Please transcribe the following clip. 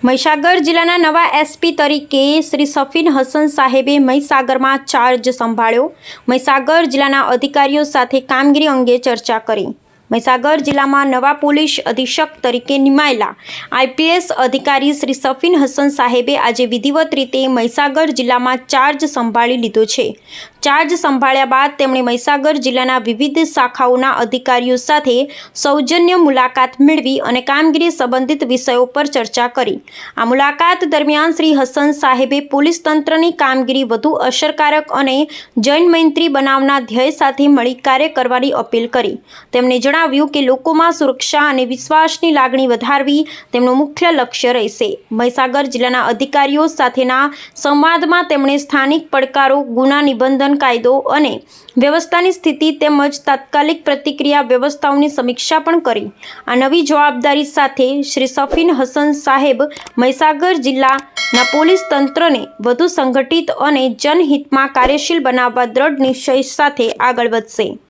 મહીસાગર જિલ્લાના નવા એસપી તરીકે શ્રી સફીન હસન સાહેબે મહીસાગરમાં ચાર્જ સંભાળ્યો। મહીસાગર જિલ્લાના અધિકારીઓ સાથે કામગીરી અંગે ચર્ચા કરી। મહીસાગર જિલ્લામાં નવા પોલીસ અધિક્ષક તરીકે નિમાયેલા આઈપીએસ અધિકારી શ્રી સફીન હસન સાહેબે આજે વિધિવત રીતે મહીસાગર જિલ્લામાં ચાર્જ સંભાળી લીધો છે। ચાર્જ સંભાળ્યા બાદ તેમણે મહીસાગર જિલ્લાના વિવિધ શાખાઓના અધિકારીઓ સાથે સૌજન્ય મુલાકાત મેળવી અને કામગીરી સંબંધિત વિષયો પર ચર્ચા કરી। આ મુલાકાત દરમિયાન શ્રી હસન સાહેબે પોલીસ તંત્રની કામગીરી વધુ અસરકારક અને જનમૈત્રી બનાવવાના ધ્યેય સાથે મળી કાર્ય કરવાની અપીલ કરી। તેમણે જણાવ્યું કે લોકોમાં સુરક્ષા અને વિશ્વાસની લાગણી વધારવી તેમનું મુખ્ય લક્ષ્ય રહેશે। મહીસાગર જિલ્લાના અધિકારીઓ સાથેના સંવાદમાં તેમણે સ્થાનિક પડકારો, ગુના નિબંધન કાયદો અને વ્યવસ્થાની સ્થિતિ તેમજ તાત્કાલિક પ્રતિક્રિયા વ્યવસ્થાઓની સમીક્ષા પણ કરી। આ નવી જવાબદારી સાથે શ્રી સફીન હસન સાહેબ મહીસાગર જિલ્લાના પોલીસ તંત્રને વધુ સંગઠિત અને જનહિતમાં કાર્યશીલ બનાવવા દ્રઢ નિશ્ચય સાથે આગળ વધશે।